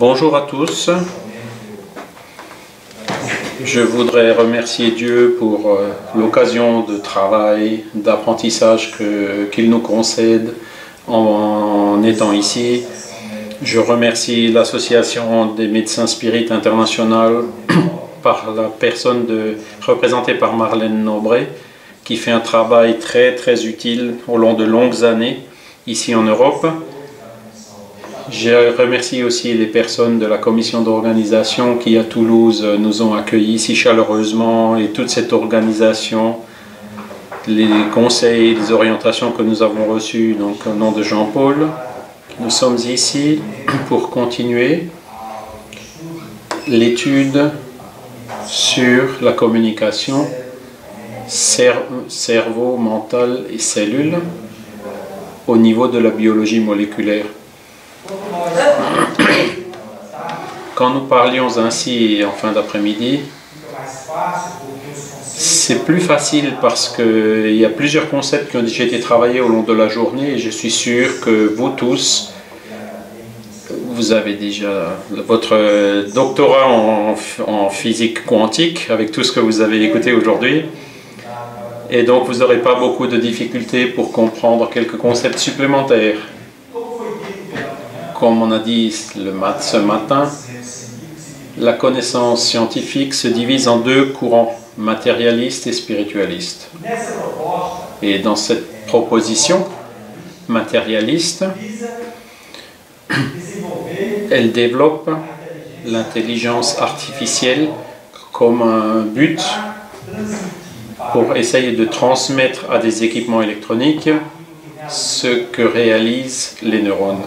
Bonjour à tous. Je voudrais remercier Dieu pour l'occasion de travail, d'apprentissage qu'il nous concède en étant ici. Je remercie l'association des médecins spirites internationale par la personne représentée par Marlène Nobré, qui fait un travail très utile au long de longues années ici en Europe. Je remercie aussi les personnes de la commission d'organisation qui à Toulouse nous ont accueillis si chaleureusement, et toute cette organisation, les conseils, les orientations que nous avons reçus, donc au nom de Jean-Paul. Nous sommes ici pour continuer l'étude sur la communication cerveau, mental et cellules au niveau de la biologie moléculaire. Quand nous parlions ainsi en fin d'après-midi, c'est plus facile parce qu'il y a plusieurs concepts qui ont déjà été travaillés au long de la journée et je suis sûr que vous tous, vous avez déjà votre doctorat en physique quantique avec tout ce que vous avez écouté aujourd'hui. Et donc vous n'aurez pas beaucoup de difficultés pour comprendre quelques concepts supplémentaires. Comme on a dit ce matin, la connaissance scientifique se divise en deux courants, matérialiste et spiritualiste. Et dans cette proposition matérialiste, elle développe l'intelligence artificielle comme un but pour essayer de transmettre à des équipements électroniques ce que réalisent les neurones.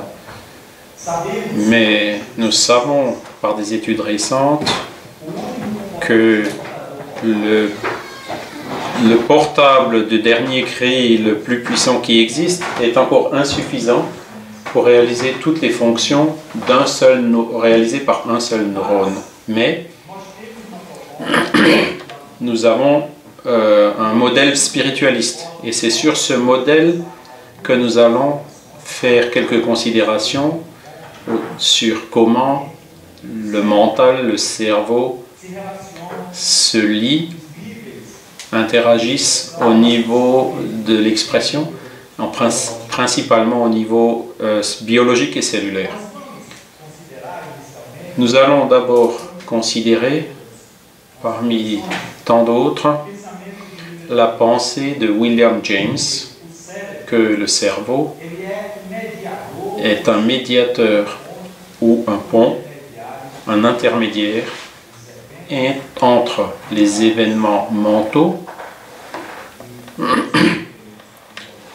Mais nous savons par des études récentes que le portable de dernier cri le plus puissant qui existe est encore insuffisant pour réaliser toutes les fonctions réalisées par un seul neurone. Mais nous avons un modèle spiritualiste et c'est sur ce modèle que nous allons faire quelques considérations sur comment le mental, le cerveau se lient, interagissent au niveau de l'expression, principalement au niveau biologique et cellulaire. Nous allons d'abord considérer, parmi tant d'autres, la pensée de William James, que le cerveau est un médiateur ou un pont, un intermédiaire entre les événements mentaux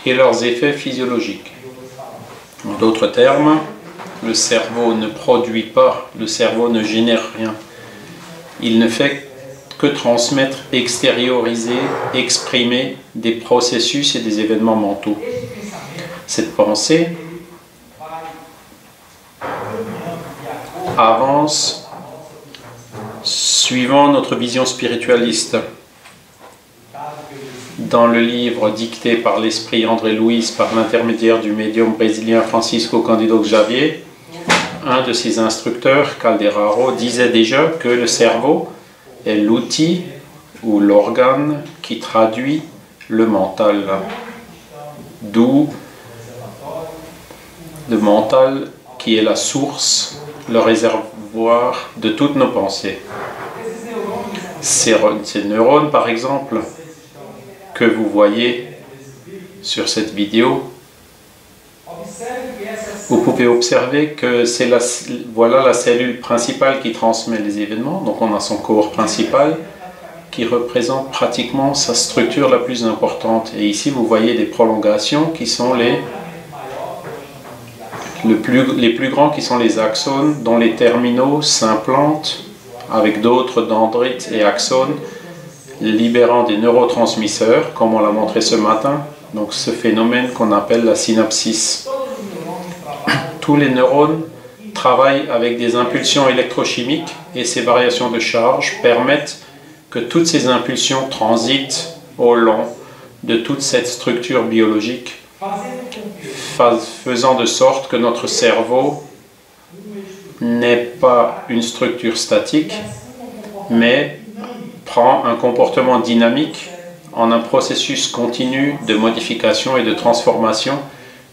et leurs effets physiologiques. En d'autres termes, le cerveau ne produit pas, le cerveau ne génère rien. Il ne fait que transmettre, extérioriser, exprimer des processus et des événements mentaux. Cette pensée avance suivant notre vision spiritualiste. Dans le livre dicté par l'esprit André Luiz par l'intermédiaire du médium brésilien Francisco Cândido Xavier, un de ses instructeurs, Calderaro, disait déjà que le cerveau est l'outil ou l'organe qui traduit le mental. D'où le mental qui est la source, le réservoir de toutes nos pensées. Ces neurones, par exemple, que vous voyez sur cette vidéo, vous pouvez observer que c'est voilà la cellule principale qui transmet les événements. Donc on a son corps principal qui représente pratiquement sa structure la plus importante. Et ici vous voyez des prolongations qui sont les plus grands, qui sont les axones, dont les terminaux s'implantent avec d'autres dendrites et axones, libérant des neurotransmisseurs, comme on l'a montré ce matin. Donc ce phénomène qu'on appelle la synapsis. Tous les neurones travaillent avec des impulsions électrochimiques et ces variations de charge permettent que toutes ces impulsions transitent au long de toute cette structure biologique, faisant de sorte que notre cerveau n'est pas une structure statique, mais prend un comportement dynamique en un processus continu de modification et de transformation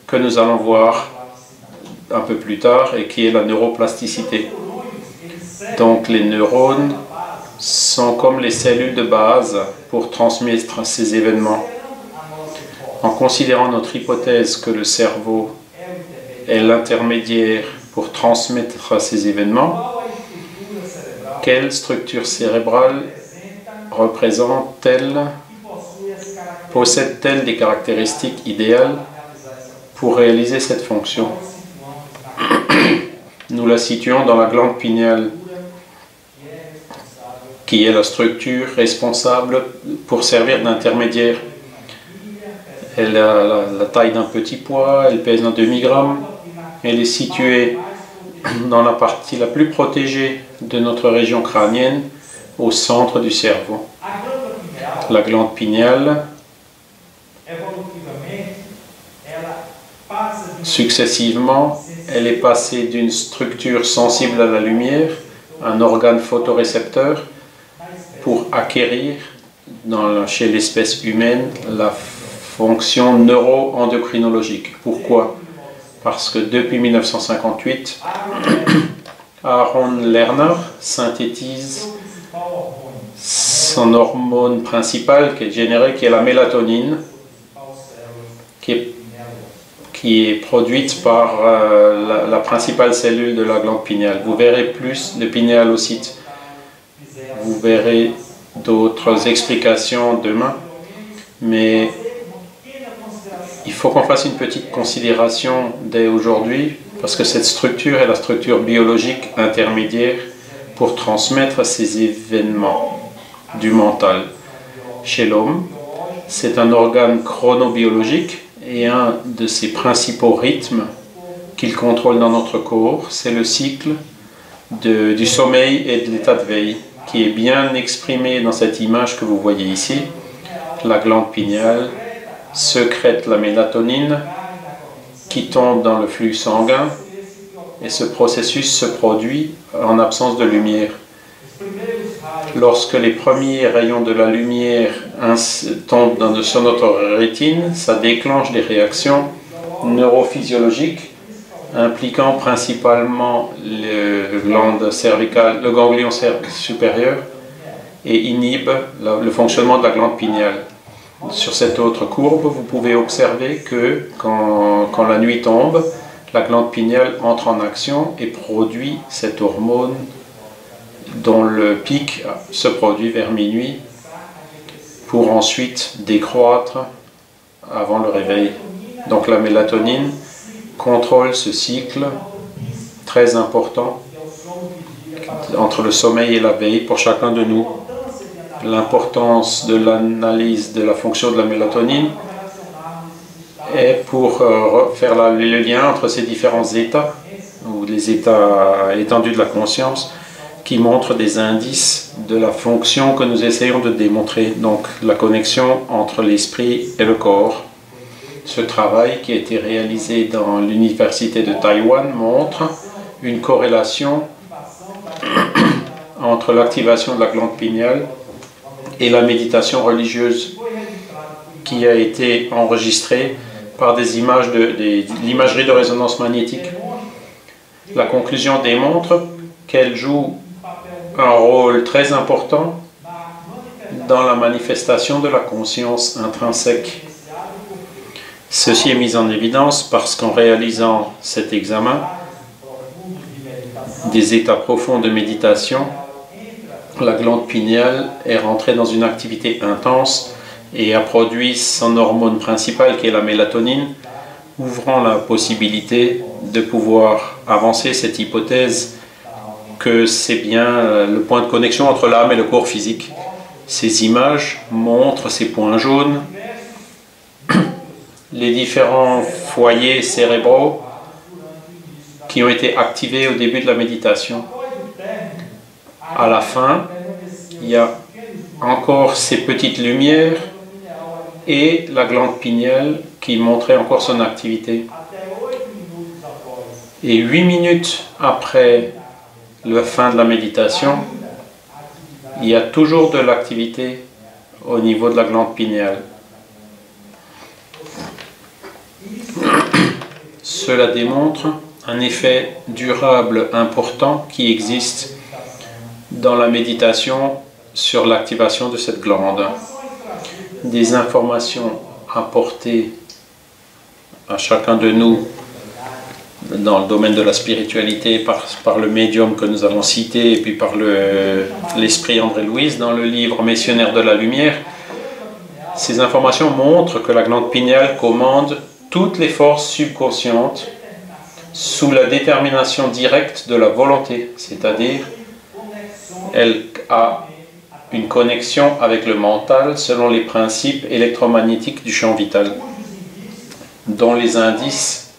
que nous allons voir un peu plus tard et qui est la neuroplasticité. Donc les neurones sont comme les cellules de base pour transmettre ces événements. En considérant notre hypothèse que le cerveau est l'intermédiaire pour transmettre ces événements, quelle structure cérébrale possède-t-elle des caractéristiques idéales pour réaliser cette fonction? Nous la situons dans la glande pinéale, qui est la structure responsable pour servir d'intermédiaire. Elle a la taille d'un petit pois, elle pèse un demi-gramme, elle est située dans la partie la plus protégée de notre région crânienne, au centre du cerveau. La glande pinéale, successivement, elle est passée d'une structure sensible à la lumière, un organe photorécepteur, pour acquérir chez l'espèce humaine la fonction neuro-endocrinologique. Pourquoi? Parce que depuis 1958, Aaron Lerner synthétise son hormone principale qui est générée, qui est la mélatonine, qui est produite par la principale cellule de la glande pinéale. Vous verrez plus de pinéalocytes. Vous verrez d'autres explications demain, mais il faut qu'on fasse une petite considération dès aujourd'hui, parce que cette structure est la structure biologique intermédiaire pour transmettre ces événements du mental. Chez l'homme, c'est un organe chronobiologique et un de ses principaux rythmes qu'il contrôle dans notre corps, c'est le cycle du sommeil et de l'état de veille, qui est bien exprimé dans cette image que vous voyez ici. La glande pinéale sécrète la mélatonine qui tombe dans le flux sanguin, et ce processus se produit en absence de lumière. Lorsque les premiers rayons de la lumière tombent sur notre rétine, ça déclenche des réactions neurophysiologiques impliquant principalement le ganglion supérieur, et inhibe le fonctionnement de la glande pinéale. Sur cette autre courbe, vous pouvez observer que quand la nuit tombe, la glande pinéale entre en action et produit cette hormone dont le pic se produit vers minuit pour ensuite décroître avant le réveil. Donc la mélatonine contrôle ce cycle très important entre le sommeil et la veille pour chacun de nous. L'importance de l'analyse de la fonction de la mélatonine est pour faire le lien entre ces différents états, ou les états étendus de la conscience, qui montrent des indices de la fonction que nous essayons de démontrer, donc la connexion entre l'esprit et le corps. Ce travail qui a été réalisé dans l'université de Taïwan montre une corrélation entre l'activation de la glande pinéale et la méditation religieuse, qui a été enregistrée par des images l'imagerie de résonance magnétique. La conclusion démontre qu'elle joue un rôle très important dans la manifestation de la conscience intrinsèque. Ceci est mis en évidence parce qu'en réalisant cet examen des états profonds de méditation, la glande pinéale est rentrée dans une activité intense et a produit son hormone principale qui est la mélatonine, ouvrant la possibilité de pouvoir avancer cette hypothèse que c'est bien le point de connexion entre l'âme et le corps physique. Ces images montrent ces points jaunes, les différents foyers cérébraux qui ont été activés au début de la méditation. À la fin, il y a encore ces petites lumières et la glande pinéale qui montrait encore son activité. Et 8 minutes après la fin de la méditation, il y a toujours de l'activité au niveau de la glande pinéale. Cela démontre un effet durable important qui existe dans la méditation sur l'activation de cette glande. Des informations apportées à chacun de nous dans le domaine de la spiritualité par le médium que nous avons cité et puis par l'esprit André Louise dans le livre Missionnaire de la Lumière. Ces informations montrent que la glande pinéale commande toutes les forces subconscientes sous la détermination directe de la volonté, c'est-à-dire elle a une connexion avec le mental selon les principes électromagnétiques du champ vital, dont les indices,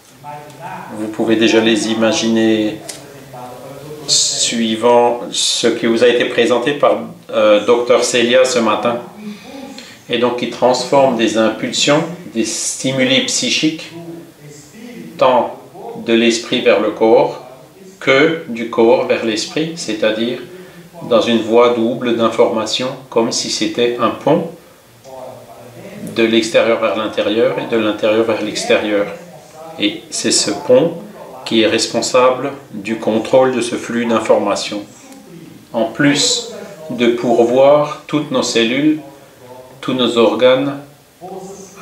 vous pouvez déjà les imaginer suivant ce qui vous a été présenté par Dr Celia ce matin, et donc qui transforme des impulsions, des stimuli psychiques, tant de l'esprit vers le corps que du corps vers l'esprit, c'est-à-dire dans une voie double d'information, comme si c'était un pont de l'extérieur vers l'intérieur et de l'intérieur vers l'extérieur. Et c'est ce pont qui est responsable du contrôle de ce flux d'informations. En plus de pourvoir toutes nos cellules, tous nos organes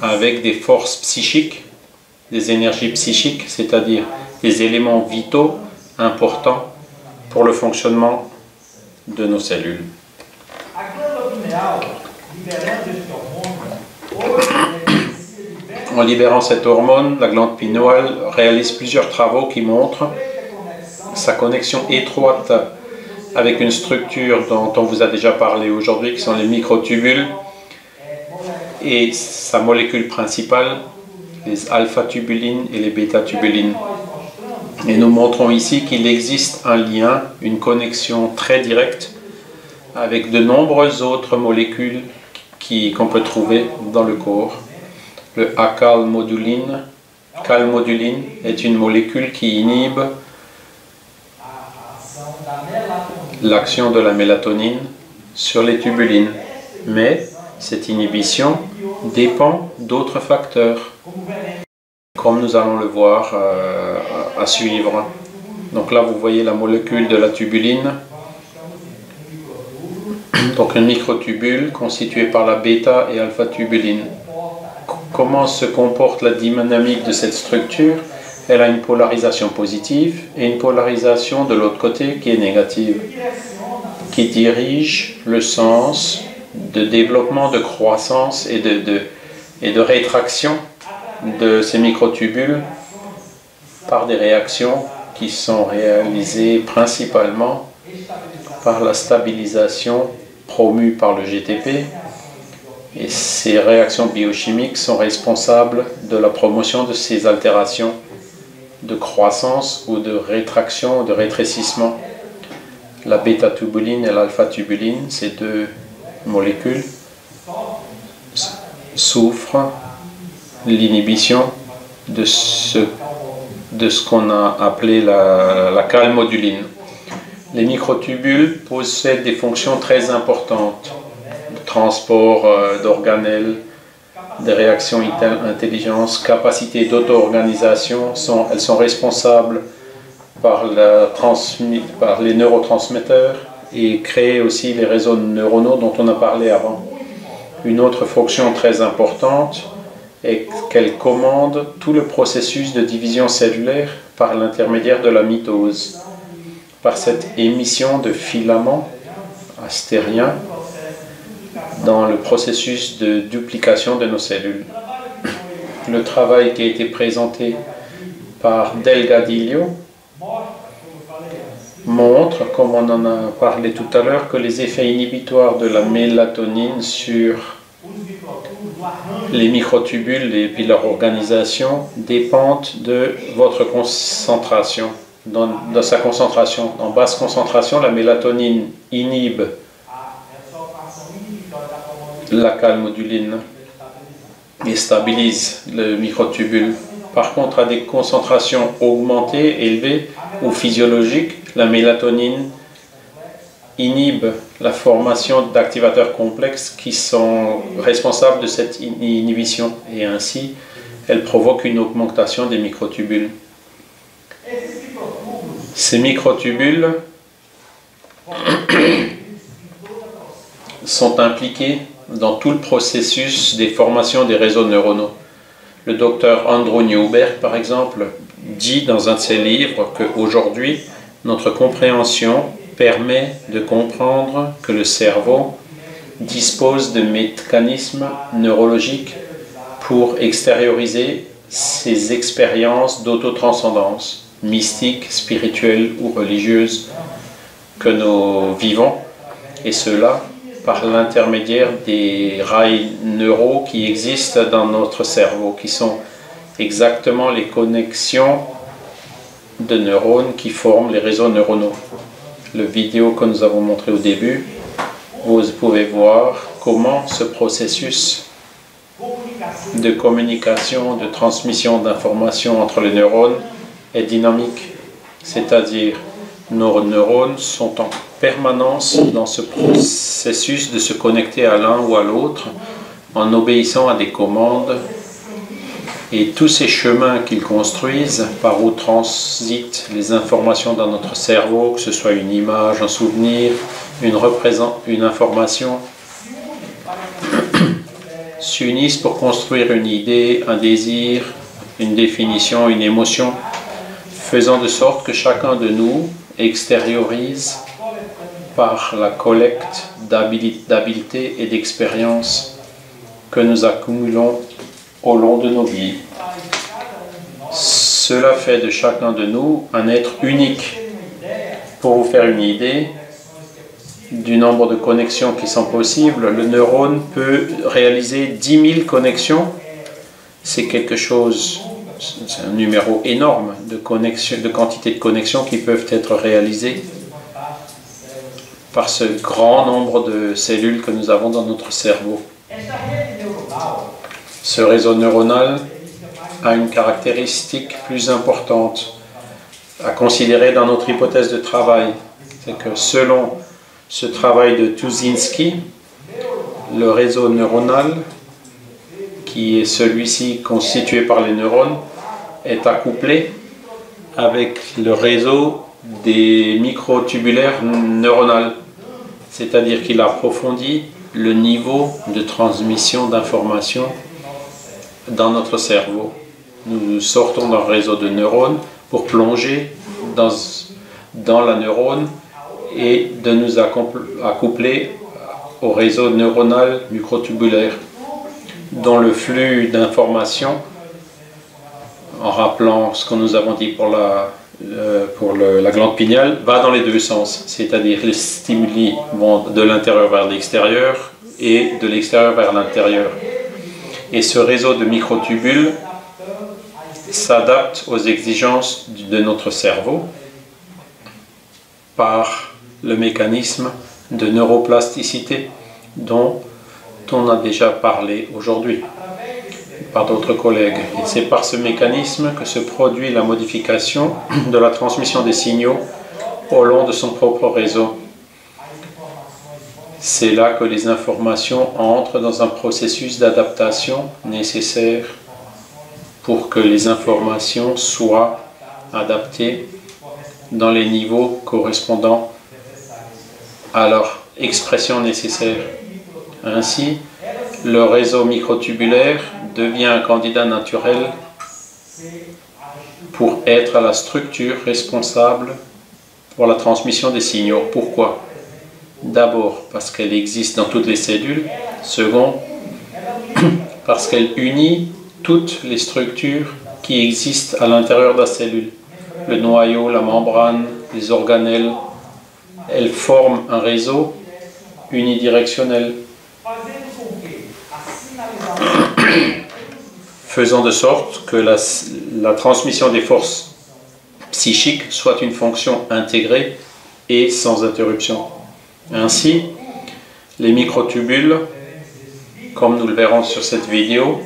avec des forces psychiques, des énergies psychiques, c'est-à-dire des éléments vitaux importants pour le fonctionnement de nos cellules. En libérant cette hormone, la glande pinéale réalise plusieurs travaux qui montrent sa connexion étroite avec une structure dont on vous a déjà parlé aujourd'hui, qui sont les microtubules, et sa molécule principale, les alpha-tubulines et les bêta-tubulines. Et nous montrons ici qu'il existe un lien, une connexion très directe avec de nombreuses autres molécules qu'on peut trouver dans le corps. Le acalmoduline est une molécule qui inhibe l'action de la mélatonine sur les tubulines. Mais cette inhibition dépend d'autres facteurs, comme nous allons le voir à suivre. Donc là, vous voyez la molécule de la tubuline. Donc une microtubule constituée par la bêta et alpha-tubuline. Comment se comporte la dynamique de cette structure? Elle a une polarisation positive et une polarisation de l'autre côté qui est négative, qui dirige le sens de développement, de croissance et de rétraction de ces microtubules par des réactions qui sont réalisées principalement par la stabilisation promue par le GTP. Et ces réactions biochimiques sont responsables de la promotion de ces altérations de croissance ou de rétraction ou de rétrécissement. La bêta-tubuline et l'alpha-tubuline, ces deux molécules, souffrent l'inhibition de ce qu'on a appelé la calmoduline. Les microtubules possèdent des fonctions très importantes, de transport d'organelles, des réactions intelligence, capacité d'auto-organisation. Elles sont responsables par les neurotransmetteurs et créent aussi les réseaux neuronaux dont on a parlé avant. Une autre fonction très importante est qu'elles commandent tout le processus de division cellulaire par l'intermédiaire de la mitose, par cette émission de filaments astériens dans le processus de duplication de nos cellules. Le travail qui a été présenté par Delgadillo montre, comme on en a parlé tout à l'heure, que les effets inhibitoires de la mélatonine sur les microtubules et puis leur organisation dépendent de votre concentration. Dans sa concentration, en basse concentration, la mélatonine inhibe la calmoduline et stabilise le microtubule. Par contre, à des concentrations augmentées, élevées, ou physiologique, la mélatonine inhibe la formation d'activateurs complexes qui sont responsables de cette inhibition et ainsi elle provoque une augmentation des microtubules. Ces microtubules sont impliqués dans tout le processus des formations des réseaux neuronaux. Le docteur Andrew Newberg, par exemple, dit dans un de ses livres qu'aujourd'hui, notre compréhension permet de comprendre que le cerveau dispose de mécanismes neurologiques pour extérioriser ses expériences d'autotranscendance, mystiques, spirituelles ou religieuses que nous vivons, et cela par l'intermédiaire des rails neuraux qui existent dans notre cerveau, qui sont exactement les connexions de neurones qui forment les réseaux neuronaux. La vidéo que nous avons montré au début, vous pouvez voir comment ce processus de communication, de transmission d'informations entre les neurones est dynamique, c'est-à-dire nos neurones sont en permanence dans ce processus de se connecter à l'un ou à l'autre en obéissant à des commandes, et tous ces chemins qu'ils construisent par où transitent les informations dans notre cerveau, que ce soit une image, un souvenir, une information, s'unissent pour construire une idée, un désir, une définition, une émotion, faisant de sorte que chacun de nous extériorise par la collecte d'habiletés et d'expériences que nous accumulons au long de nos vies. Cela fait de chacun de nous un être unique. Pour vous faire une idée du nombre de connexions qui sont possibles, le neurone peut réaliser 10 000 connexions. C'est quelque chose, c'est un numéro énorme de quantité de connexions qui peuvent être réalisées par ce grand nombre de cellules que nous avons dans notre cerveau. Ce réseau neuronal a une caractéristique plus importante à considérer dans notre hypothèse de travail. C'est que selon ce travail de Tuszynski, le réseau neuronal, qui est celui-ci constitué par les neurones, est accouplé avec le réseau des microtubulaires neuronales, c'est-à-dire qu'il approfondit le niveau de transmission d'informations dans notre cerveau. Nous sortons d'un réseau de neurones pour plonger dans la neurone et de nous accoupler au réseau neuronal microtubulaire, dont le flux d'informations, en rappelant ce que nous avons dit pour la glande pinéale, va dans les deux sens, c'est-à-dire les stimuli vont de l'intérieur vers l'extérieur et de l'extérieur vers l'intérieur. Et ce réseau de microtubules s'adapte aux exigences de notre cerveau par le mécanisme de neuroplasticité dont on a déjà parlé aujourd'hui par d'autres collègues. Et c'est par ce mécanisme que se produit la modification de la transmission des signaux au long de son propre réseau. C'est là que les informations entrent dans un processus d'adaptation nécessaire pour que les informations soient adaptées dans les niveaux correspondant à leur expression nécessaire. Ainsi, le réseau microtubulaire devient un candidat naturel pour être la structure responsable pour la transmission des signaux. Pourquoi ? D'abord, parce qu'elle existe dans toutes les cellules. Second, parce qu'elle unit toutes les structures qui existent à l'intérieur de la cellule. Le noyau, la membrane, les organelles, elles forment un réseau unidirectionnel, faisant de sorte que la transmission des forces psychiques soit une fonction intégrée et sans interruption. Ainsi, les microtubules, comme nous le verrons sur cette vidéo,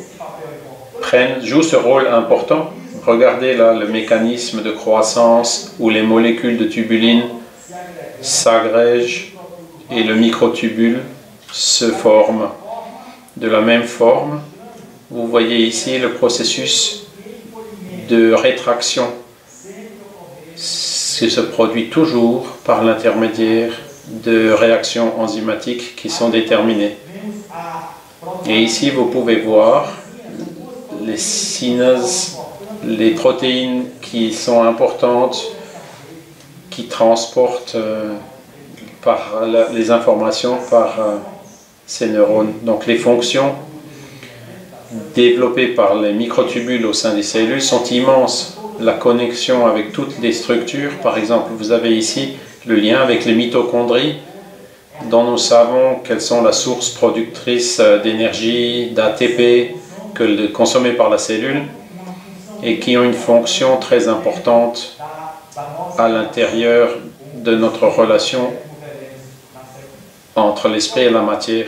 jouent ce rôle important Regardez là le mécanisme de croissance où les molécules de tubuline s'agrègent et le microtubule se forme de la même forme. Vous voyez ici le processus de rétraction. Se produit toujours par l'intermédiaire de réactions enzymatiques qui sont déterminées. Et ici, vous pouvez voir les kinases, les protéines qui sont importantes, qui transportent les informations par ces neurones. Donc les fonctions développées par les microtubules au sein des cellules sont immenses. La connexion avec toutes les structures, par exemple, vous avez ici le lien avec les mitochondries, dont nous savons qu'elles sont la source productrice d'énergie, d'ATP, consommée par la cellule, et qui ont une fonction très importante à l'intérieur de notre relation entre l'esprit et la matière,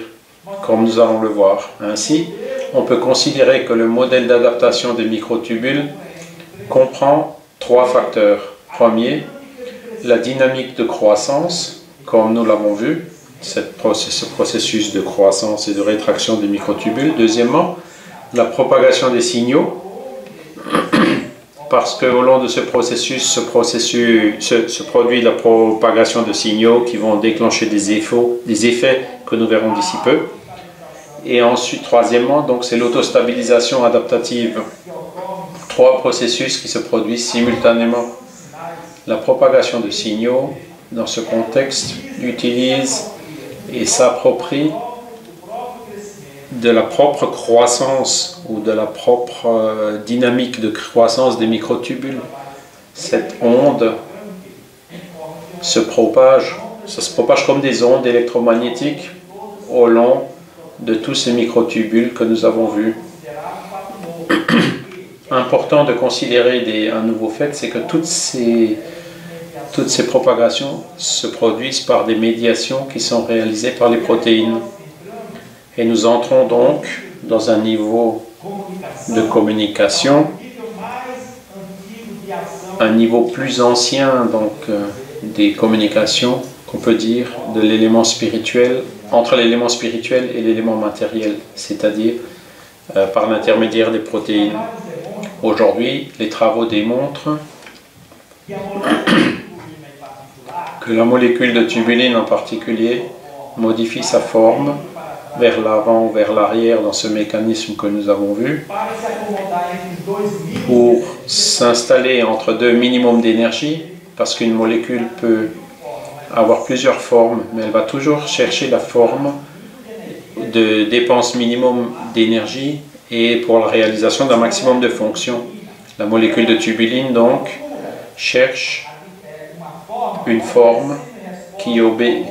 comme nous allons le voir. Ainsi, on peut considérer que le modèle d'adaptation des microtubules comprend 3 facteurs. Premier, la dynamique de croissance, comme nous l'avons vu, ce processus de croissance et de rétraction des microtubules. Deuxièmement, la propagation des signaux, parce qu'au long de ce processus se produit la propagation de signaux qui vont déclencher des effets que nous verrons d'ici peu. Et ensuite, troisièmement, donc c'est l'autostabilisation adaptative. 3 processus qui se produisent simultanément. La propagation de signaux, dans ce contexte, utilise et s'approprie de la propre croissance ou de la propre dynamique de croissance des microtubules. Cette onde se propage, ça se propage comme des ondes électromagnétiques au long de tous ces microtubules que nous avons vus. Important de considérer un nouveau fait, c'est que toutes ces propagations se produisent par des médiations qui sont réalisées par les protéines. Et nous entrons donc dans un niveau de communication, un niveau plus ancien donc des communications qu'on peut dire de l'élément spirituel, entre l'élément spirituel et l'élément matériel, c'est-à-dire par l'intermédiaire des protéines. Aujourd'hui, les travaux démontrent que la molécule de tubuline en particulier modifie sa forme vers l'avant ou vers l'arrière dans ce mécanisme que nous avons vu pour s'installer entre 2 minimums d'énergie, parce qu'une molécule peut avoir plusieurs formes, mais elle va toujours chercher la forme de dépense minimum d'énergie et pour la réalisation d'un maximum de fonctions. La molécule de tubuline donc cherche une forme qui obéit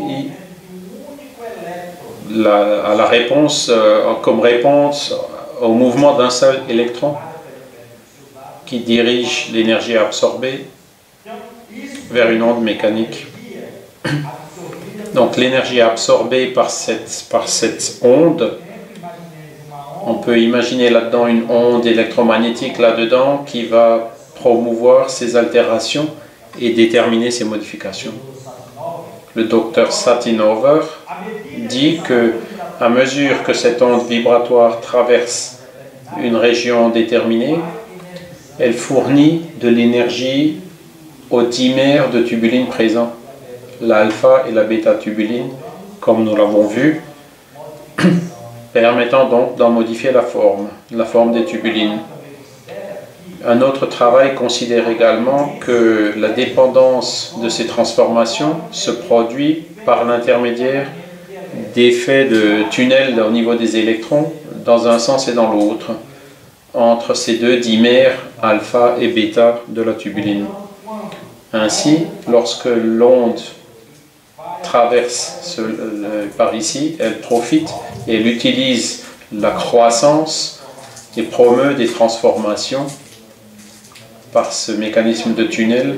à la réponse, comme réponse au mouvement d'un seul électron qui dirige l'énergie absorbée vers une onde mécanique. Donc l'énergie absorbée par cette onde, on peut imaginer là-dedans une onde électromagnétique là-dedans qui va promouvoir ces altérations et déterminer ces modifications. Le docteur Satinover dit que à mesure que cette onde vibratoire traverse une région déterminée, elle fournit de l'énergie aux dimères de tubuline présents, l'alpha et la bêta-tubuline, comme nous l'avons vu, permettant donc d'en modifier la forme des tubulines. Un autre travail considère également que la dépendance de ces transformations se produit par l'intermédiaire d'effets de tunnels au niveau des électrons dans un sens et dans l'autre, entre ces 2 dimères alpha et bêta de la tubuline. Ainsi, lorsque l'onde traverse par ici, elle profite et elle utilise la croissance et promeut des transformations par ce mécanisme de tunnel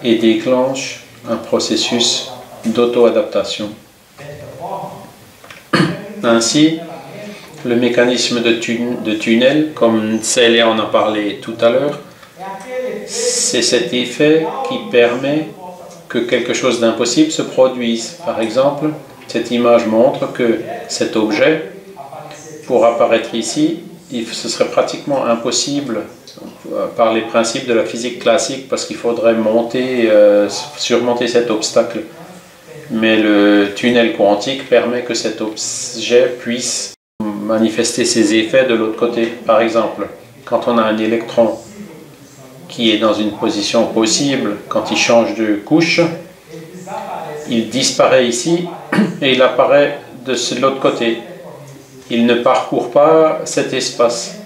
et déclenche un processus d'auto-adaptation. Ainsi, Le mécanisme de tunnel, comme Célia en a parlé tout à l'heure, c'est cet effet qui permet que quelque chose d'impossible se produise. Par exemple, cette image montre que cet objet, pour apparaître ici, ce serait pratiquement impossible par les principes de la physique classique parce qu'il faudrait surmonter cet obstacle. Mais le tunnel quantique permet que cet objet puisse manifester ses effets de l'autre côté. Par exemple, quand on a un électron qui est dans une position possible, quand il change de couche, il disparaît ici et il apparaît de l'autre côté. Il ne parcourt pas cet espace.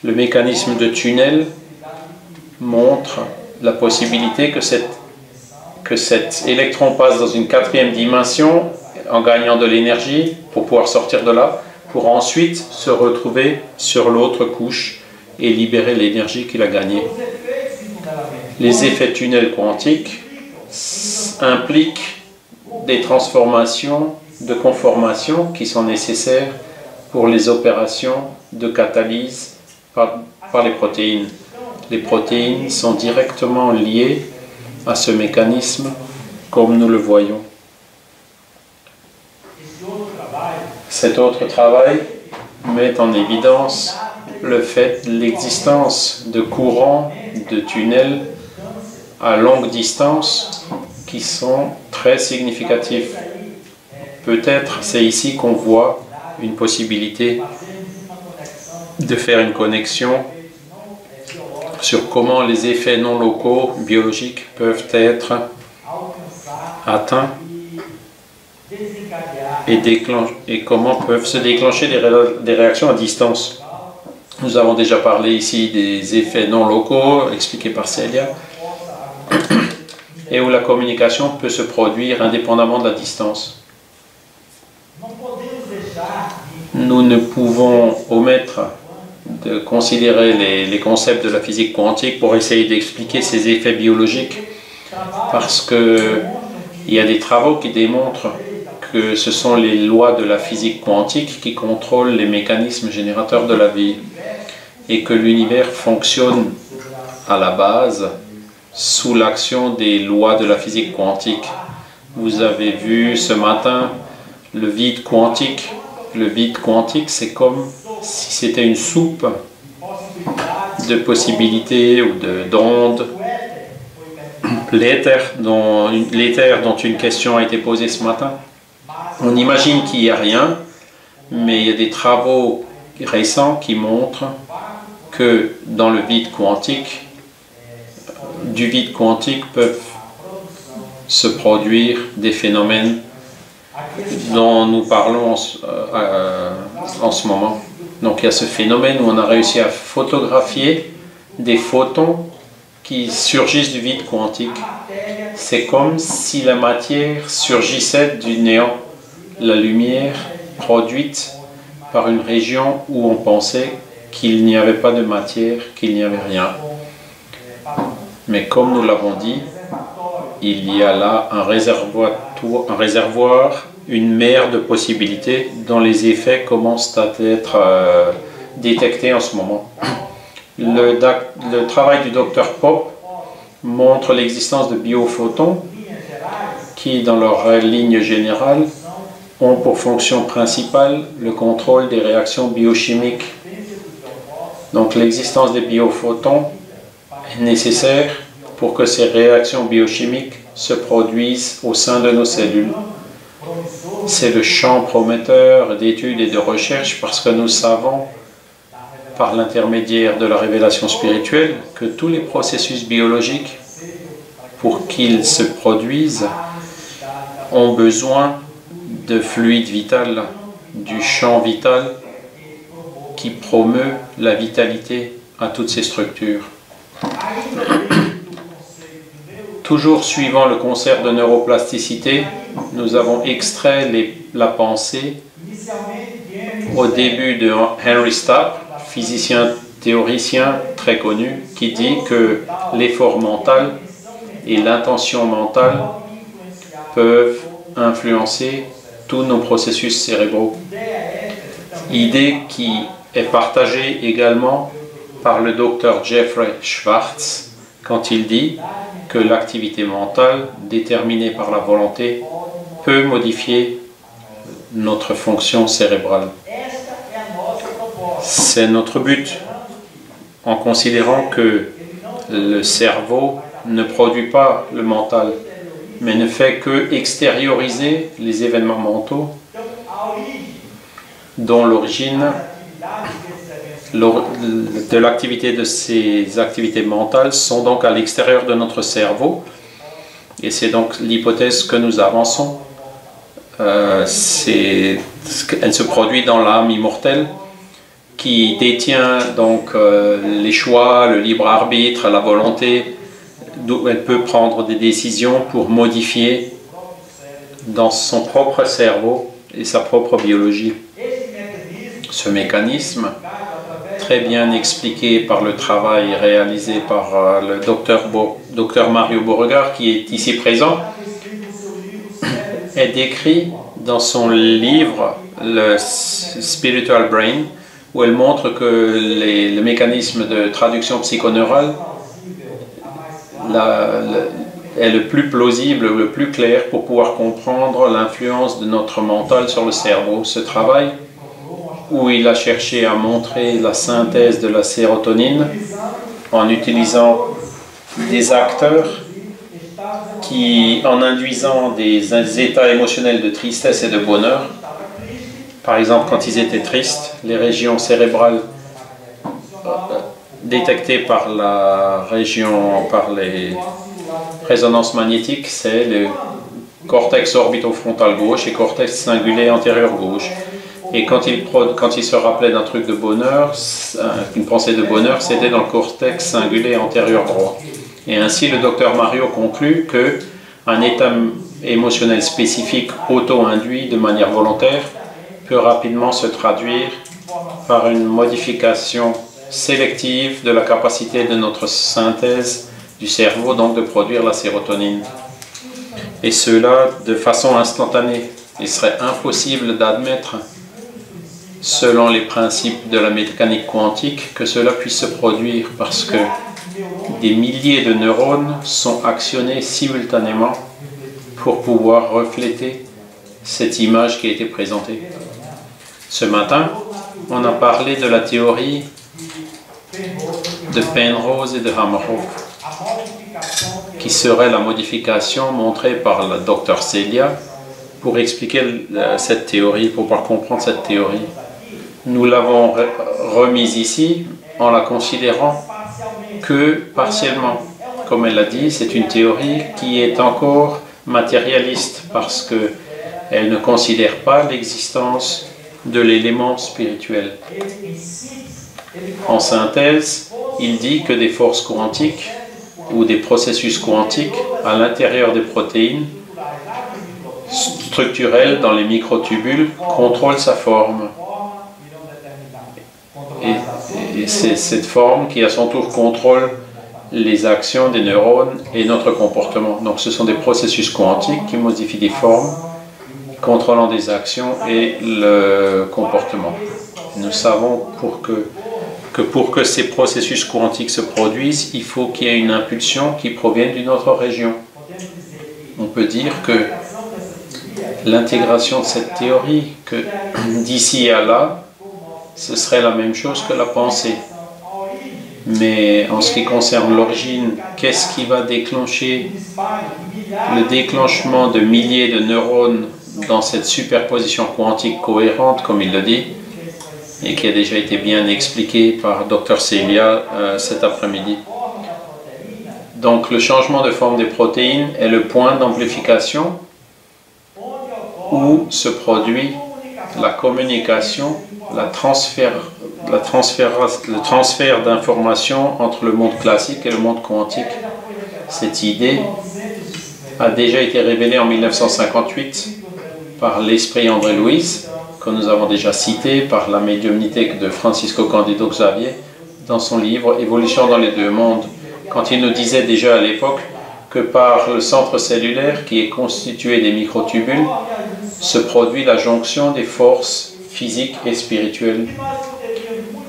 Le mécanisme de tunnel montre la possibilité que cet électron passe dans une quatrième dimension en gagnant de l'énergie pour pouvoir sortir de là, pour ensuite se retrouver sur l'autre couche et libérer l'énergie qu'il a gagnée. Les effets tunnel quantiques impliquent des transformations de conformation qui sont nécessaires pour les opérations de catalyse par les protéines. Les protéines sont directement liées à ce mécanisme comme nous le voyons. Cet autre travail met en évidence le fait de l'existence de courants de tunnels à longue distance qui sont très significatifs. Peut-être c'est ici qu'on voit une possibilité de faire une connexion sur comment les effets non locaux biologiques peuvent être atteints et comment peuvent se déclencher des réactions à distance. Nous avons déjà parlé ici des effets non locaux expliqués par Célia et où la communication peut se produire indépendamment de la distance. Nous ne pouvons omettre de considérer les concepts de la physique quantique pour essayer d'expliquer ces effets biologiques parce qu'il y a des travaux qui démontrent que ce sont les lois de la physique quantique qui contrôlent les mécanismes générateurs de la vie et que l'univers fonctionne à la base sous l'action des lois de la physique quantique. Vous avez vu ce matin le vide quantique. Le vide quantique, c'est comme si c'était une soupe de possibilités ou d'ondes. L'éther dont une question a été posée ce matin. On imagine qu'il n'y a rien, mais il y a des travaux récents qui montrent que dans le vide quantique, du vide quantique peuvent se produire des phénomènes dont nous parlons en ce moment. Donc il y a ce phénomène où on a réussi à photographier des photons qui surgissent du vide quantique. C'est comme si la matière surgissait du néant. La lumière produite par une région où on pensait qu'il n'y avait pas de matière, qu'il n'y avait rien. Mais comme nous l'avons dit, il y a là un réservoir, une mer de possibilités dont les effets commencent à être détectés en ce moment. Le travail du docteur Pope montre l'existence de biophotons qui, dans leur ligne générale, ont pour fonction principale le contrôle des réactions biochimiques. Donc l'existence des biophotons est nécessaire pour que ces réactions biochimiques se produisent au sein de nos cellules. C'est le champ prometteur d'études et de recherche parce que nous savons, par l'intermédiaire de la révélation spirituelle, que tous les processus biologiques, pour qu'ils se produisent, ont besoin de fluide vital, du champ vital qui promeut la vitalité à toutes ces structures. Toujours suivant le concept de neuroplasticité, nous avons extrait la pensée au début de Henry Stapp, physicien théoricien très connu, qui dit que l'effort mental et l'intention mentale peuvent influencer tous nos processus cérébraux. Idée qui est partagée également par le docteur Jeffrey Schwartz quand il dit que l'activité mentale déterminée par la volonté peut modifier notre fonction cérébrale. C'est notre but en considérant que le cerveau ne produit pas le mental, mais ne fait que extérioriser les événements mentaux dont l'origine de l'activité de ces activités mentales sont donc à l'extérieur de notre cerveau. Et c'est donc l'hypothèse que nous avançons. Elle se produit dans l'âme immortelle qui détient donc les choix, le libre arbitre, la volonté, d'où elle peut prendre des décisions pour modifier dans son propre cerveau et sa propre biologie. Ce mécanisme, très bien expliqué par le travail réalisé par le docteur Mario Beauregard, qui est ici présent, est décrit dans son livre le Spiritual Brain, où elle montre que le mécanisme de traduction psychoneurale est le plus plausible, le plus clair pour pouvoir comprendre l'influence de notre mental sur le cerveau. Ce travail, où il a cherché à montrer la synthèse de la sérotonine en utilisant des acteurs qui, en induisant des états émotionnels de tristesse et de bonheur, par exemple quand ils étaient tristes, les régions cérébrales détectées par les résonances magnétiques, c'est le cortex orbitofrontal gauche et cortex cingulé antérieur gauche. Et quand il se rappelait d'un truc de bonheur, une pensée de bonheur, c'était dans le cortex cingulé antérieur droit. Et ainsi, le docteur Mario conclut qu'un état émotionnel spécifique auto-induit de manière volontaire peut rapidement se traduire par une modification sélective de la capacité de notre synthèse du cerveau, donc de produire la sérotonine. Et cela de façon instantanée. Il serait impossible d'admettre, selon les principes de la mécanique quantique, que cela puisse se produire parce que des milliers de neurones sont actionnés simultanément pour pouvoir refléter cette image qui a été présentée. Ce matin, on a parlé de la théorie de Penrose et de Hamerhoff, qui serait la modification montrée par le docteur Celia pour expliquer cette théorie, pour pouvoir comprendre cette théorie. Nous l'avons remise ici en la considérant que partiellement. Comme elle l'a dit, c'est une théorie qui est encore matérialiste parce qu'elle ne considère pas l'existence de l'élément spirituel. En synthèse, il dit que des forces quantiques ou des processus quantiques à l'intérieur des protéines structurelles dans les microtubules contrôlent sa forme. Et c'est cette forme qui à son tour contrôle les actions des neurones et notre comportement. Donc ce sont des processus quantiques qui modifient des formes, contrôlant des actions et le comportement. Nous savons que pour que ces processus quantiques se produisent, il faut qu'il y ait une impulsion qui provienne d'une autre région. On peut dire que l'intégration de cette théorie, que d'ici à là, ce serait la même chose que la pensée. Mais en ce qui concerne l'origine, qu'est-ce qui va déclencher le déclenchement de milliers de neurones dans cette superposition quantique cohérente, comme il le dit, et qui a déjà été bien expliqué par Dr Celia cet après-midi. Donc le changement de forme des protéines est le point d'amplification où se produit la communication, le transfert d'informations entre le monde classique et le monde quantique. Cette idée a déjà été révélée en 1958 par l'esprit André Louis, que nous avons déjà cité, par la médiumnité de Francisco Cândido Xavier dans son livre « Évolution dans les deux mondes », quand il nous disait déjà à l'époque que par le centre cellulaire qui est constitué des microtubules se produit la jonction des forces physique et spirituelle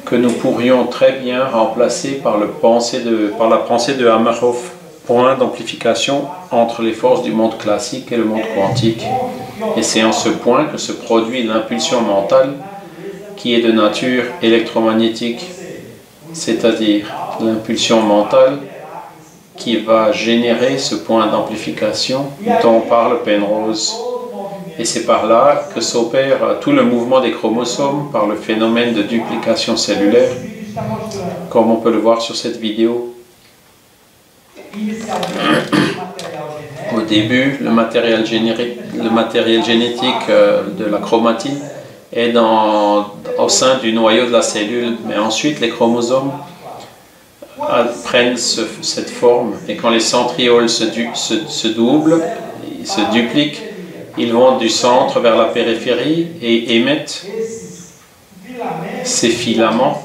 que nous pourrions très bien remplacer par la pensée de Hameroff, point d'amplification entre les forces du monde classique et le monde quantique. Et c'est en ce point que se produit l'impulsion mentale qui est de nature électromagnétique, c'est-à-dire l'impulsion mentale qui va générer ce point d'amplification dont parle Penrose. Et c'est par là que s'opère tout le mouvement des chromosomes par le phénomène de duplication cellulaire, comme on peut le voir sur cette vidéo. Au début, le matériel génétique de la chromatine est au sein du noyau de la cellule, mais ensuite les chromosomes prennent cette forme, et quand les centrioles se doublent, se dupliquent, ils vont du centre vers la périphérie et émettent ces filaments,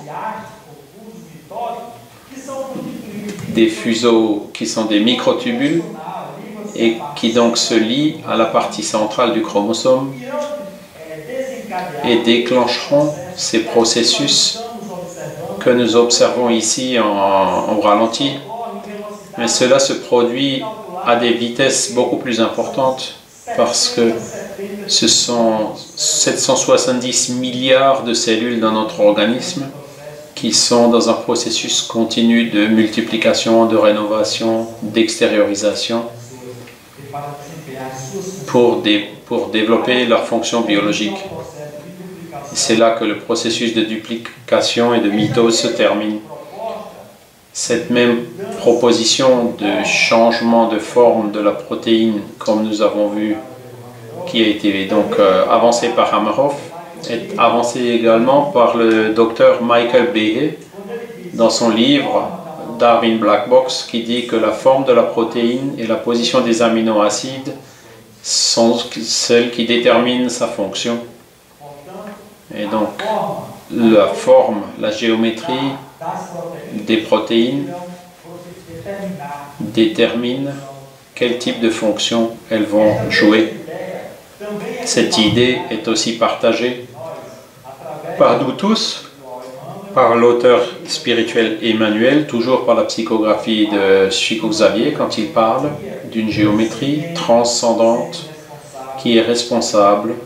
des fuseaux qui sont des microtubules et qui donc se lient à la partie centrale du chromosome et déclencheront ces processus que nous observons ici en ralenti. Mais cela se produit à des vitesses beaucoup plus importantes parce que ce sont 770 milliards de cellules dans notre organisme qui sont dans un processus continu de multiplication, de rénovation, d'extériorisation pour développer leur fonction biologique. C'est là que le processus de duplication et de mitose se termine. Cette même proposition de changement de forme de la protéine, comme nous avons vu, qui a été donc avancée par Hameroff, est avancée également par le docteur Michael Behe dans son livre Darwin Black Box, qui dit que la forme de la protéine et la position des aminoacides sont celles qui déterminent sa fonction. Et donc, la forme, la géométrie des protéines détermine quel type de fonction elles vont jouer. Cette idée est aussi partagée par nous tous, par l'auteur spirituel Emmanuel, toujours par la psychographie de Chico Xavier, quand il parle d'une géométrie transcendante qui est responsable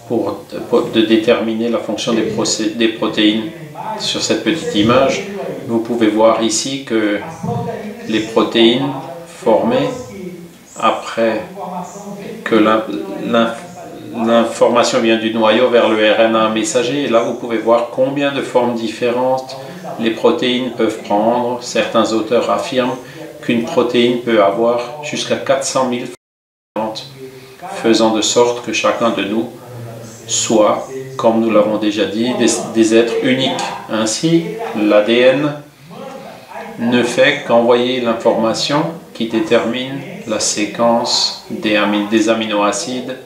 de déterminer la fonction des protéines. Sur cette petite image, vous pouvez voir ici que les protéines formées après que l'information vient du noyau vers le RNA messager, et là vous pouvez voir combien de formes différentes les protéines peuvent prendre. Certains auteurs affirment qu'une protéine peut avoir jusqu'à 400 000 formes différentes, faisant de sorte que chacun de nous soit, comme nous l'avons déjà dit, des êtres uniques. Ainsi, l'ADN ne fait qu'envoyer l'information qui détermine la séquence des aminoacides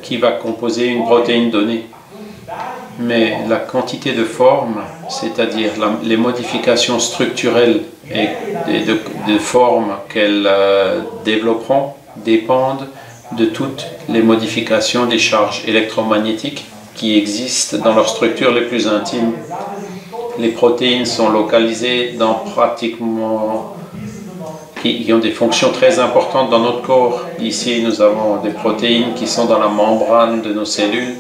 qui va composer une protéine donnée. Mais la quantité de formes, c'est-à-dire les modifications structurelles et de formes qu'elles développeront, dépendent de toutes les modifications des charges électromagnétiques qui existent dans leurs structures les plus intimes. Les protéines sont localisées dans pratiquement qui ont des fonctions très importantes dans notre corps. Ici, nous avons des protéines qui sont dans la membrane de nos cellules,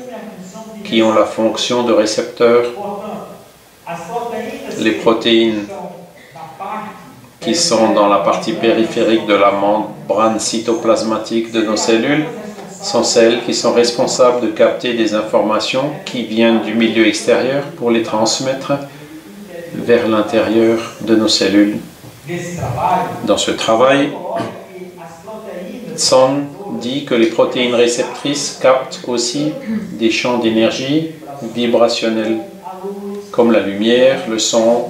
qui ont la fonction de récepteurs. Les protéines qui sont dans la partie périphérique de la membrane cytoplasmatique de nos cellules sont celles qui sont responsables de capter des informations qui viennent du milieu extérieur pour les transmettre vers l'intérieur de nos cellules. Dans ce travail, Son dit que les protéines réceptrices captent aussi des champs d'énergie vibrationnels, comme la lumière, le son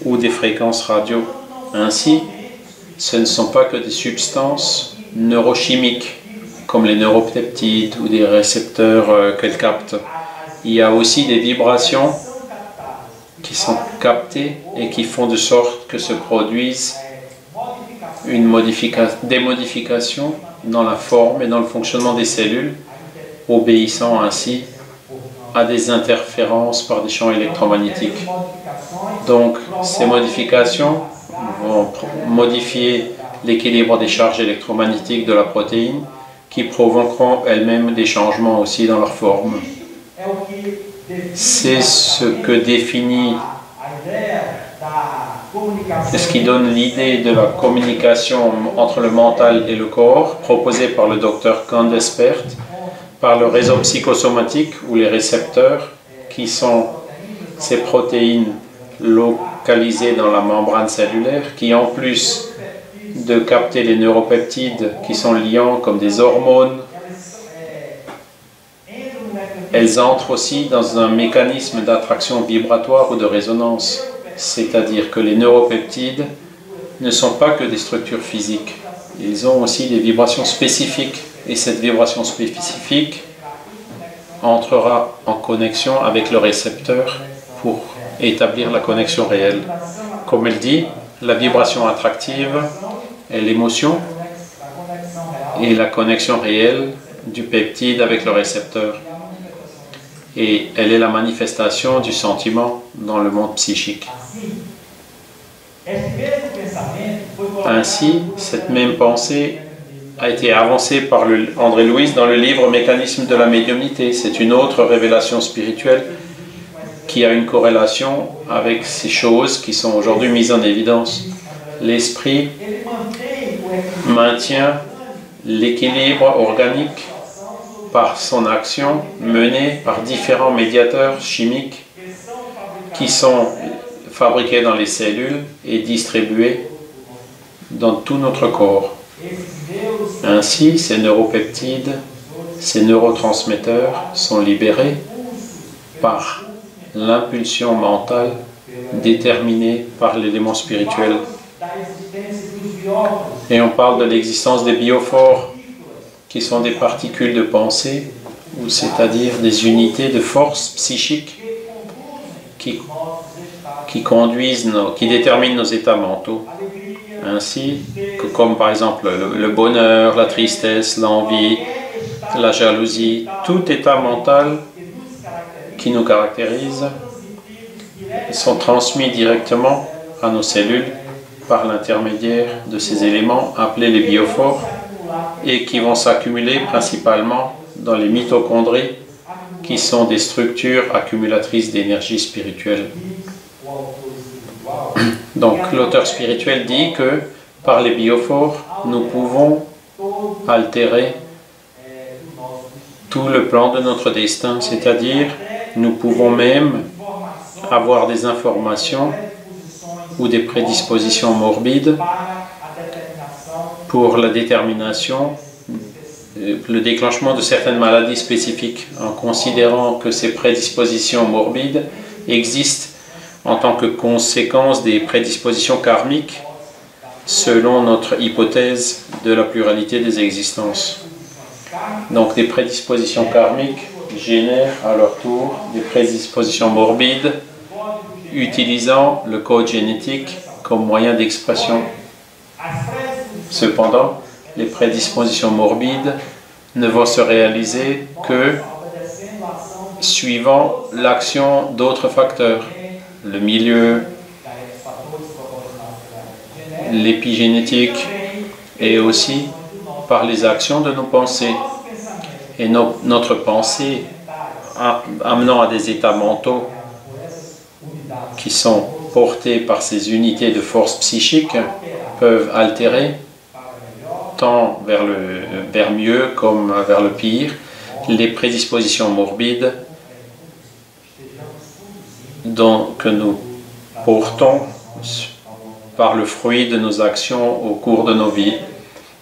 ou des fréquences radio. Ainsi, ce ne sont pas que des substances neurochimiques, comme les neuropeptides ou des récepteurs qu'elles captent. Il y a aussi des vibrations qui sont captées et qui font de sorte que se produisent des modifications dans la forme et dans le fonctionnement des cellules, obéissant ainsi à des interférences par des champs électromagnétiques. Donc, ces modifications vont modifier l'équilibre des charges électromagnétiques de la protéine qui provoqueront elles-mêmes des changements aussi dans leur forme. C'est ce que définit, ce qui donne l'idée de la communication entre le mental et le corps, proposée par le docteur Candace Pert, par le réseau psychosomatique ou les récepteurs, qui sont ces protéines localisées dans la membrane cellulaire, qui en plus de capter les neuropeptides qui sont liants comme des hormones, elles entrent aussi dans un mécanisme d'attraction vibratoire ou de résonance. C'est-à-dire que les neuropeptides ne sont pas que des structures physiques. Ils ont aussi des vibrations spécifiques. Et cette vibration spécifique entrera en connexion avec le récepteur pour établir la connexion réelle. Comme elle dit, la vibration attractive est l'émotion et la connexion réelle du peptide avec le récepteur. Et elle est la manifestation du sentiment dans le monde psychique. Ainsi, cette même pensée a été avancée par André Louis dans le livre Mécanisme de la médiumnité. C'est une autre révélation spirituelle qui a une corrélation avec ces choses qui sont aujourd'hui mises en évidence. L'esprit maintient l'équilibre organique par son action menée par différents médiateurs chimiques qui sont fabriqués dans les cellules et distribués dans tout notre corps. Ainsi, ces neuropeptides, ces neurotransmetteurs sont libérés par l'impulsion mentale déterminée par l'élément spirituel. Et on parle de l'existence des biophores, qui sont des particules de pensée, ou c'est-à-dire des unités de force psychique qui conduisent, qui déterminent nos états mentaux. Ainsi que comme par exemple le bonheur, la tristesse, l'envie, la jalousie, tout état mental qui nous caractérise sont transmis directement à nos cellules par l'intermédiaire de ces éléments appelés les biophores et qui vont s'accumuler principalement dans les mitochondries qui sont des structures accumulatrices d'énergie spirituelle. Donc l'auteur spirituel dit que par les biophores, nous pouvons altérer tout le plan de notre destin, c'est-à-dire nous pouvons même avoir des informations ou des prédispositions morbides pour la détermination, le déclenchement de certaines maladies spécifiques, en considérant que ces prédispositions morbides existent en tant que conséquence des prédispositions karmiques selon notre hypothèse de la pluralité des existences. Donc des prédispositions karmiques génèrent à leur tour des prédispositions morbides utilisant le code génétique comme moyen d'expression. Cependant, les prédispositions morbides ne vont se réaliser que suivant l'action d'autres facteurs, le milieu, l'épigénétique et aussi par les actions de nos pensées. Et notre pensée amenant à des états mentaux qui sont portés par ces unités de force psychique peuvent altérer tant vers mieux comme vers le pire les prédispositions morbides que nous portons par le fruit de nos actions au cours de nos vies.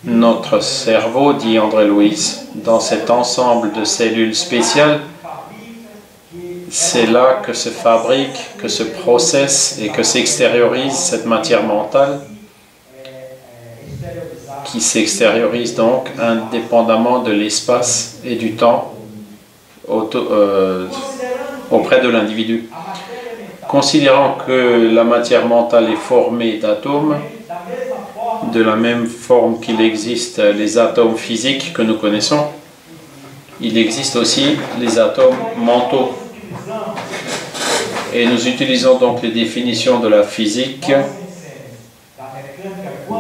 Notre cerveau, dit André Louis, dans cet ensemble de cellules spéciales, c'est là que se fabrique, que se processe et que s'extériorise cette matière mentale qui s'extériorise donc indépendamment de l'espace et du temps auprès de l'individu. Considérant que la matière mentale est formée d'atomes, de la même forme qu'il existe les atomes physiques que nous connaissons, il existe aussi les atomes mentaux. Et nous utilisons donc les définitions de la physique,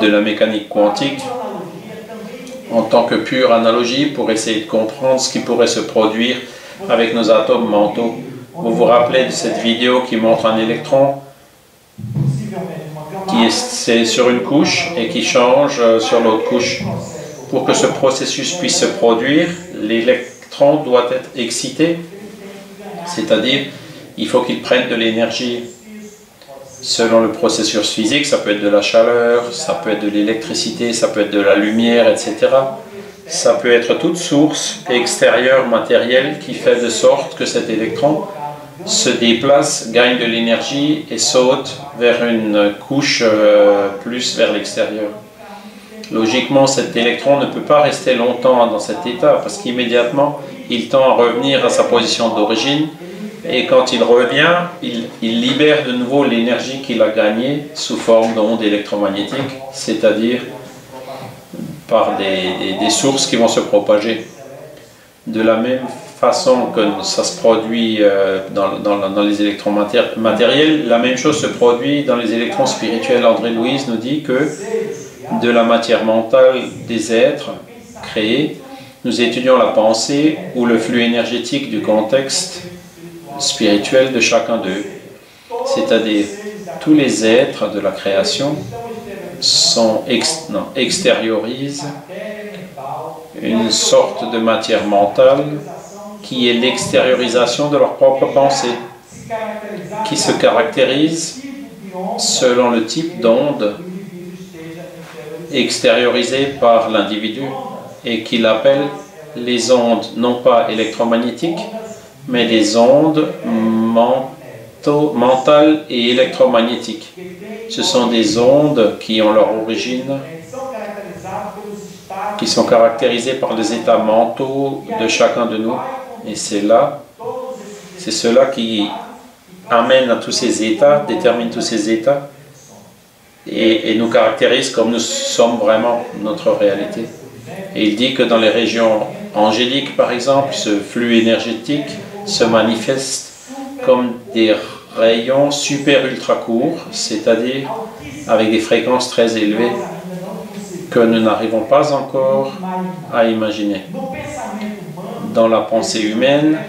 de la mécanique quantique, en tant que pure analogie pour essayer de comprendre ce qui pourrait se produire avec nos atomes mentaux. Vous vous rappelez de cette vidéo qui montre un électron qui est sur une couche et qui change sur l'autre couche. Pour que ce processus puisse se produire, l'électron doit être excité, c'est-à-dire il faut qu'il prenne de l'énergie. Selon le processus physique, ça peut être de la chaleur, ça peut être de l'électricité, ça peut être de la lumière, etc. Ça peut être toute source extérieure matérielle qui fait de sorte que cet électron se déplace, gagne de l'énergie et saute vers une couche plus vers l'extérieur. Logiquement, cet électron ne peut pas rester longtemps dans cet état parce qu'immédiatement, il tend à revenir à sa position d'origine et quand il revient, il libère de nouveau l'énergie qu'il a gagnée sous forme d'ondes électromagnétiques, c'est-à-dire par des sources qui vont se propager. De la même façon que ça se produit dans les électrons matériels, la même chose se produit dans les électrons spirituels. André Louise nous dit que de la matière mentale des êtres créés, nous étudions la pensée ou le flux énergétique du contexte spirituel de chacun d'eux. C'est-à-dire, tous les êtres de la création extériorisent une sorte de matière mentale qui est l'extériorisation de leur propre pensée, qui se caractérise selon le type d'onde extériorisée par l'individu et qu'il appelle les ondes non pas électromagnétiques, mais les ondes mentales et électromagnétiques. Ce sont des ondes qui ont leur origine, qui sont caractérisées par les états mentaux de chacun de nous. Et c'est cela qui amène à tous ces états, détermine tous ces états et nous caractérise comme nous sommes vraiment notre réalité. Et il dit que dans les régions angéliques, par exemple, ce flux énergétique se manifeste comme des rayons super ultra courts, c'est-à-dire avec des fréquences très élevées que nous n'arrivons pas encore à imaginer. Dans la pensée humaine,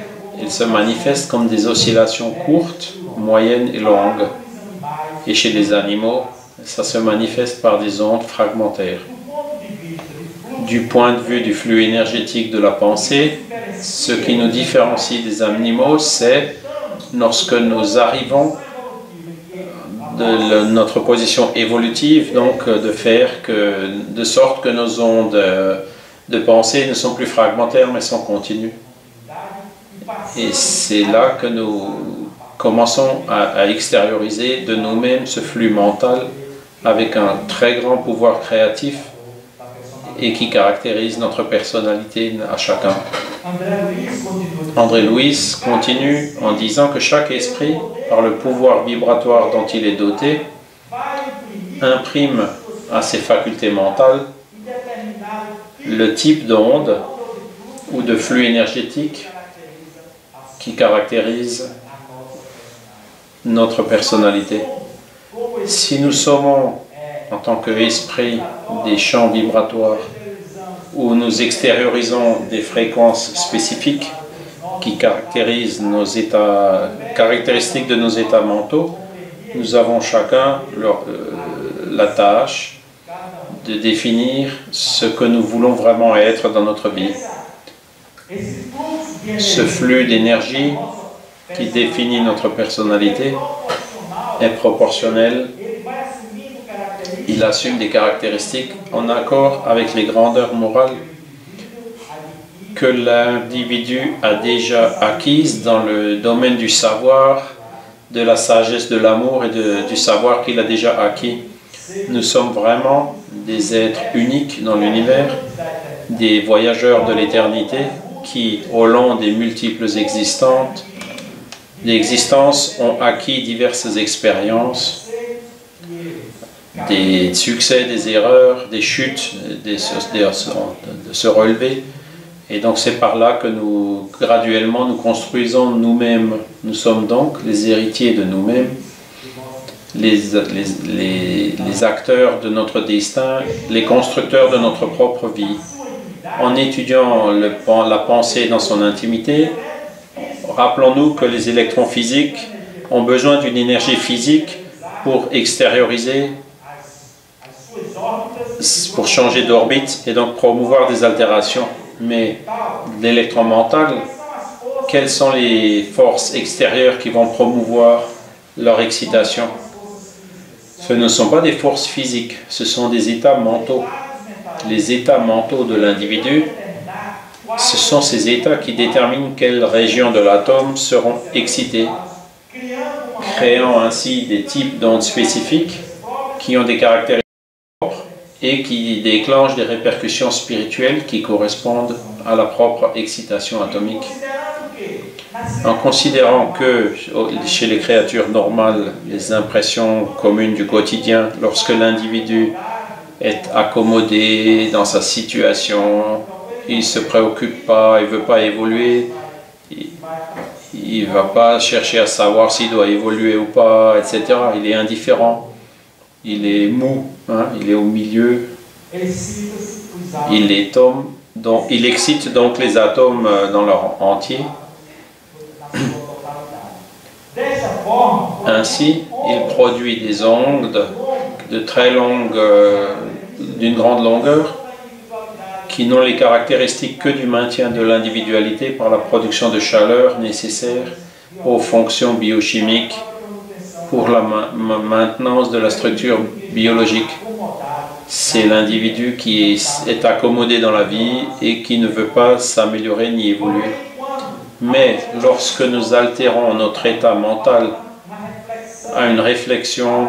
il se manifeste comme des oscillations courtes, moyennes et longues. Et chez les animaux, ça se manifeste par des ondes fragmentaires. Du point de vue du flux énergétique de la pensée, ce qui nous différencie des animaux, c'est lorsque nous arrivons de notre position évolutive, donc de sorte que nos ondes de pensée ne sont plus fragmentaires mais sont continues. Et c'est là que nous commençons à extérioriser de nous-mêmes ce flux mental avec un très grand pouvoir créatif et qui caractérise notre personnalité à chacun. André Louise continue en disant que chaque esprit, par le pouvoir vibratoire dont il est doté, imprime à ses facultés mentales le type d'onde ou de flux énergétique qui caractérise notre personnalité. Si nous sommes en tant qu'esprit des champs vibratoires où nous extériorisons des fréquences spécifiques qui caractérisent caractéristiques de nos états mentaux, nous avons chacun la tâche de définir ce que nous voulons vraiment être dans notre vie. Ce flux d'énergie qui définit notre personnalité est proportionnel. Il assume des caractéristiques en accord avec les grandeurs morales que l'individu a déjà acquises dans le domaine du savoir, de la sagesse, de l'amour et du savoir qu'il a déjà acquis. Nous sommes vraiment des êtres uniques dans l'univers, des voyageurs de l'éternité qui, au long des multiples existences, ont acquis diverses expériences, des succès, des erreurs, des chutes, de se relever. Et donc c'est par là que nous, graduellement, nous construisons nous-mêmes. Nous sommes donc les héritiers de nous-mêmes, les acteurs de notre destin, les constructeurs de notre propre vie. En étudiant la pensée dans son intimité, rappelons-nous que les électrons physiques ont besoin d'une énergie physique pour extérioriser, pour changer d'orbite et donc promouvoir des altérations. Mais l'électron mental, quelles sont les forces extérieures qui vont promouvoir leur excitation? Ce ne sont pas des forces physiques, ce sont des états mentaux. Les états mentaux de l'individu, ce sont ces états qui déterminent quelles régions de l'atome seront excitées, créant ainsi des types d'ondes spécifiques qui ont des caractéristiques propres et qui déclenchent des répercussions spirituelles qui correspondent à la propre excitation atomique. En considérant que chez les créatures normales, les impressions communes du quotidien, lorsque l'individu est accommodé dans sa situation, il ne se préoccupe pas, il ne veut pas évoluer, il ne va pas chercher à savoir s'il doit évoluer ou pas, etc. Il est indifférent, il est mou, hein, il est au milieu, il excite donc les atomes dans leur entier. Ainsi, il produit des ondes de très longue, d'une grande longueur, qui n'ont les caractéristiques que du maintien de l'individualité par la production de chaleur nécessaire aux fonctions biochimiques pour la maintenance de la structure biologique. C'est l'individu qui est accommodé dans la vie et qui ne veut pas s'améliorer ni évoluer. Mais lorsque nous altérons notre état mental à une réflexion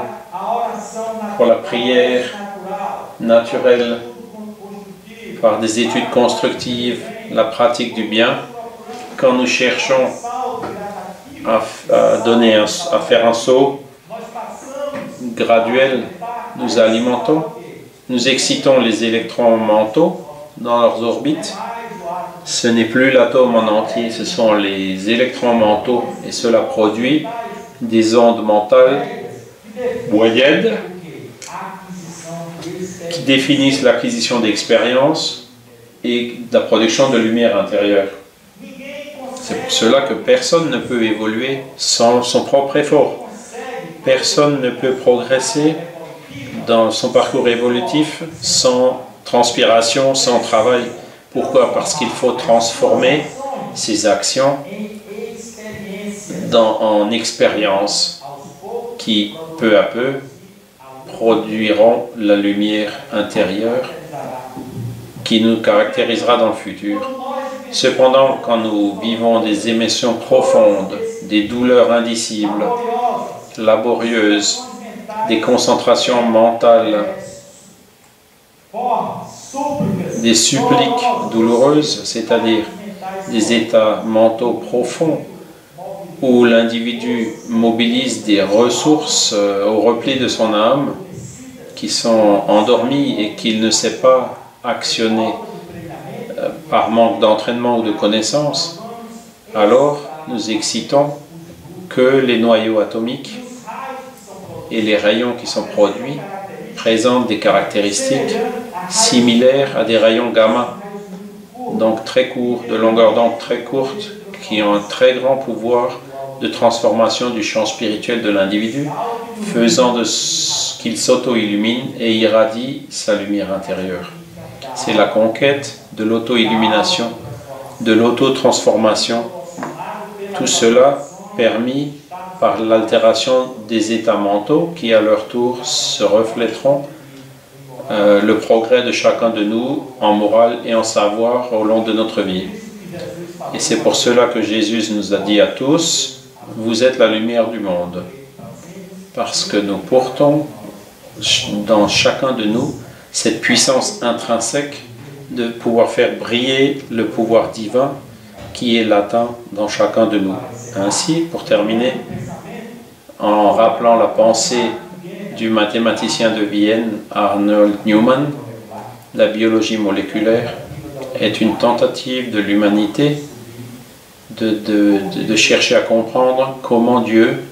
pour la prière naturelle, par des études constructives, la pratique du bien, quand nous cherchons à faire un saut graduel, nous alimentons, nous excitons les électrons mentaux dans leurs orbites. Ce n'est plus l'atome en entier, ce sont les électrons mentaux et cela produit des ondes mentales moyennes qui définissent l'acquisition d'expérience et la production de lumière intérieure. C'est pour cela que personne ne peut évoluer sans son propre effort. Personne ne peut progresser dans son parcours évolutif sans transpiration, sans travail. Pourquoi? Parce qu'il faut transformer ses actions en expériences qui, peu à peu, produiront la lumière intérieure qui nous caractérisera dans le futur. Cependant, quand nous vivons des émotions profondes, des douleurs indicibles, laborieuses, des concentrations mentales, des suppliques douloureuses, c'est-à-dire des états mentaux profonds où l'individu mobilise des ressources au repli de son âme qui sont endormies et qu'il ne sait pas actionner par manque d'entraînement ou de connaissance, alors nous excitons que les noyaux atomiques et les rayons qui sont produits présentent des caractéristiques similaires à des rayons gamma, donc très courts, de longueur d'onde très courte, qui ont un très grand pouvoir de transformation du champ spirituel de l'individu, faisant qu'il s'auto-illumine et irradie sa lumière intérieure. C'est la conquête de l'auto-illumination, de l'auto-transformation. Tout cela permis par l'altération des états mentaux qui, à leur tour, se reflèteront le progrès de chacun de nous en morale et en savoir au long de notre vie. Et c'est pour cela que Jésus nous a dit à tous, vous êtes la lumière du monde. Parce que nous portons dans chacun de nous cette puissance intrinsèque de pouvoir faire briller le pouvoir divin qui est latent dans chacun de nous. Ainsi, pour terminer, en rappelant la pensée du mathématicien de Vienne, Arnold Newman, la biologie moléculaire est une tentative de l'humanité de chercher à comprendre comment Dieu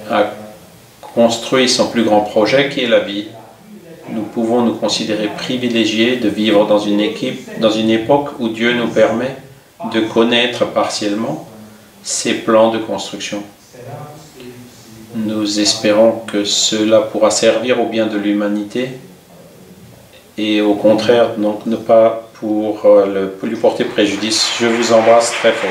a construit son plus grand projet qui est la vie. Nous pouvons nous considérer privilégiés de vivre dans une époque où Dieu nous permet de connaître partiellement ses plans de construction. Nous espérons que cela pourra servir au bien de l'humanité et au contraire, donc ne pas pour lui porter préjudice. Je vous embrasse très fort.